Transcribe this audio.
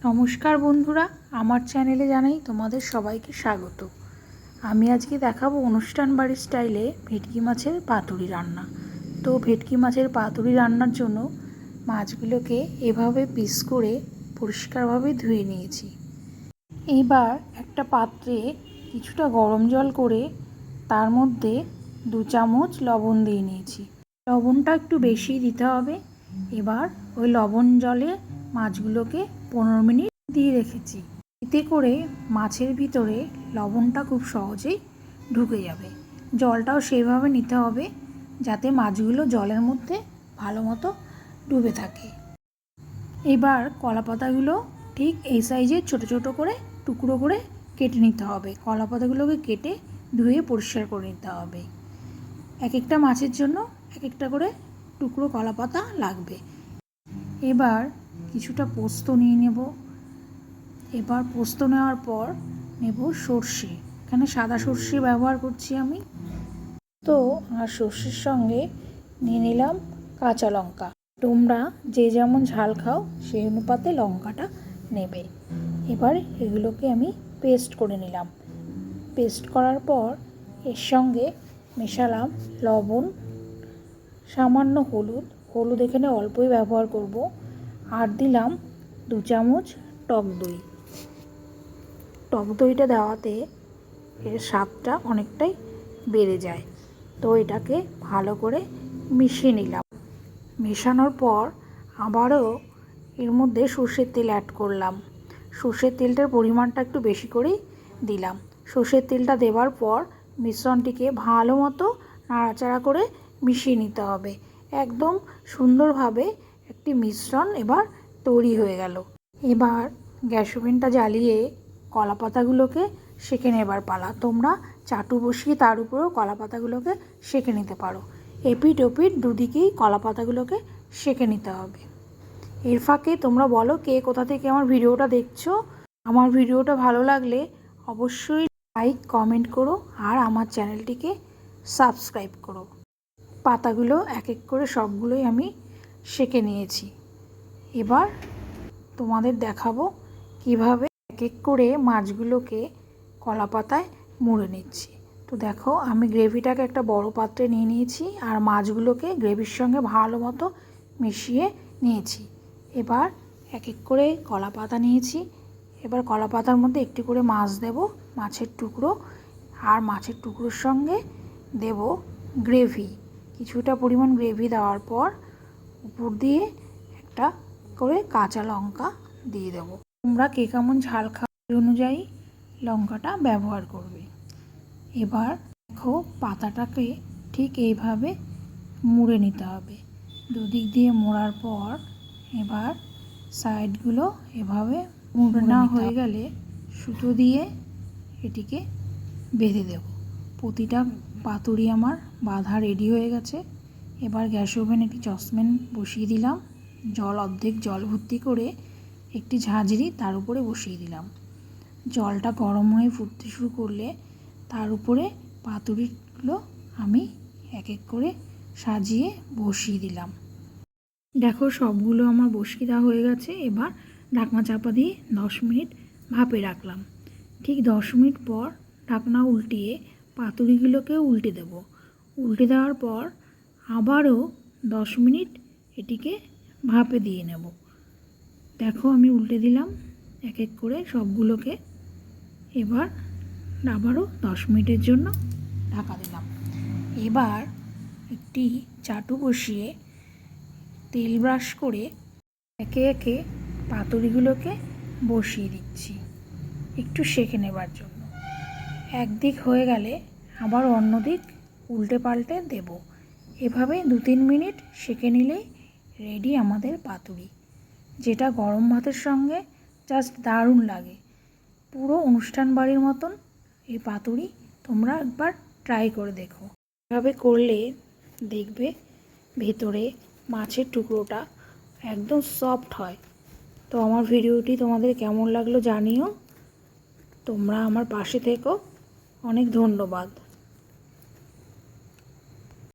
নমস্কার বন্ধুরা, আমার চ্যানেলে জানাই তোমাদের সবাইকে স্বাগত। আমি আজকে দেখাবো অনুষ্ঠান বাড়ির স্টাইলে ভেটকি মাছের পাতুরি রান্না। তো ভেটকি মাছের পাতুরি রান্নার জন্য মাছগুলোকে এভাবে পিস করে পরিষ্কারভাবে ধুয়ে নিয়েছি। এবার একটা পাত্রে কিছুটা গরম জল করে তার মধ্যে 2 চামচ লবণ দিয়ে নিয়েছি। লবণটা একটু বেশি দিতে হবে। এবার ওই লবণ জলে মাছগুলোকে 15 মিনিট দিয়ে রেখেছি। এতে করে মাছের ভিতরে লবণটা খুব সহজেই ঢুকে যাবে। জলটাও সেইভাবে নিতে হবে যাতে মাছগুলো জলের মধ্যে ভালো মতো ডুবে থাকে। এবার কলাপাতাগুলো ঠিক এই সাইজের ছোট ছোট করে টুকরো করে কেটে নিতে হবে। কলাপাতাগুলোকে কেটে ধুয়ে পরিষ্কার করে নিতে হবে। এক একটা মাছের জন্য এক একটা করে টুকরো কলাপাতা লাগবে। এবার কিছুটা পোস্ত নিয়ে নেব। এবার পোস্ত নেওয়ার পর নেব সর্ষে। এখানে সাদা সর্ষে ব্যবহার করছি আমি। তো আর সর্ষের সঙ্গে নিয়ে নিলাম কাঁচা লঙ্কা। তোমরা যে যেমন ঝাল খাও সেই অনুপাতে লঙ্কাটা নেবে। এবার এগুলোকে আমি পেস্ট করে নিলাম। পেস্ট করার পর এর সঙ্গে মেশালাম লবণ, সামান্য হলুদ এখানে অল্পই ব্যবহার করব, আর দিলাম 2 চামচ টক দই। টক দইটা দেওয়াতে এর স্বাদটা অনেকটাই বেড়ে যায়। তো এটাকে ভালো করে মিশিয়ে নিলাম। মেশানোর পর আবারও এর মধ্যে সর্ষের তেল অ্যাড করলাম। সর্ষের তেলটার পরিমাণটা একটু বেশি করেই দিলাম। সর্ষের তেলটা দেওয়ার পর মিশ্রণটিকে ভালো মতো নাড়াচাড়া করে মিশিয়ে নিতে হবে। একদম সুন্দরভাবে একটি মিশ্রণ এবার তৈরি হয়ে গেল। এবার গ্যাস ওভেনটা জ্বালিয়ে কলাপাতাগুলোকে সেঁকে নেবার পালা। তোমরা চাটু বসিয়ে তার উপরেও কলাপাতাগুলোকে সেঁকে নিতে পারো। এপিঠ ওপিঠ দুদিকেই কলাপাতাগুলোকে সেঁকে নিতে হবে। এর ফাঁকে তোমরা বলো কে কোথা থেকে আমার ভিডিওটা দেখছো। আমার ভিডিওটা ভালো লাগলে অবশ্যই লাইক কমেন্ট করো আর আমার চ্যানেলটিকে সাবস্ক্রাইব করো। পাতাগুলো এক এক করে সবগুলোই আমি সেঁকে নিয়েছি। এবার তোমাদের দেখাবো কিভাবে এক এক করে মাছগুলোকে কলাপাতায় মুড়ে নিচ্ছি। তো দেখো, আমি গ্রেভিটাকে একটা বড় পাত্রে নিয়ে নিয়েছি আর মাছগুলোকে গ্রেভির সঙ্গে ভালো মতো মিশিয়ে নিয়েছি। এবার এক এক করে কলাপাতা নিয়েছি। এবার কলাপাতার মধ্যে একটি করে মাছ দেব, মাছের টুকরো, আর মাছের টুকরোর সঙ্গে দেব গ্রেভি। কিছুটা পরিমাণ গ্রেভি দেওয়ার পর উপর দিয়ে একটা করে কাঁচা লঙ্কা দিয়ে দেব। তোমরা কে কেমন ঝাল খাও সেই অনুযায়ী লঙ্কাটা ব্যবহার করবে। এবার দেখো, পাতাটাকে ঠিক এইভাবে মুড়ে নিতে হবে। দুদিক দিয়ে মোড়ার পর এবার সাইডগুলো এভাবে মুড়ে নেওয়া হয়ে গেলে সুতো দিয়ে এটিকে বেঁধে দেব। প্রতিটা পাতুরি আমার বাঁধা রেডি হয়ে গেছে। এবার গ্যাস ওভেনে একটি সসপ্যান বসিয়ে দিলাম। অর্ধেক জল ভর্তি করে একটি ঝাঁঝরি তার উপরে বসিয়ে দিলাম। জলটা গরম হয়ে ফুটতে শুরু করলে তার উপরে পাতুরিগুলো আমি এক এক করে সাজিয়ে বসিয়ে দিলাম। দেখো, সবগুলো আমার বসিয়ে দেওয়া হয়ে গেছে। এবার ঢাকনা চাপা দিয়ে 10 মিনিট ভাপে রাখলাম। ঠিক 10 মিনিট পর ঢাকনা উল্টিয়ে পাতুরিগুলোকেও উল্টে দেব। উল্টে দেওয়ার পর আবারও 10 মিনিট এটিকে ভাপে দিয়ে নেব। দেখো, আমি উল্টে দিলাম এক এক করে সবগুলোকে। এবার আবারও 10 মিনিটের জন্য ঢাকা দিলাম। এবার একটি চাটু বসিয়ে তেল ব্রাশ করে একে একে পাতুরিগুলোকে বসিয়ে দিচ্ছি একটু সেঁকে নেবার জন্য। একদিক হয়ে গেলে আবার অন্য দিক উল্টে পাল্টে দেব। এভাবে 2-3 মিনিট সেঁকে নিলেই রেডি আমাদের পাতুরি, যেটা গরম ভাতের সঙ্গে জাস্ট দারুণ লাগে। পুরো অনুষ্ঠান বাড়ির মতন এই পাতুরি তোমরা একবার ট্রাই করে দেখো। এভাবে করলে দেখবে ভেতরে মাছের টুকরোটা একদম সফট হয়। তো আমার ভিডিওটি তোমাদের কেমন লাগলো জানিও। তোমরা আমার পাশে থেকো। অনেক ধন্যবাদ।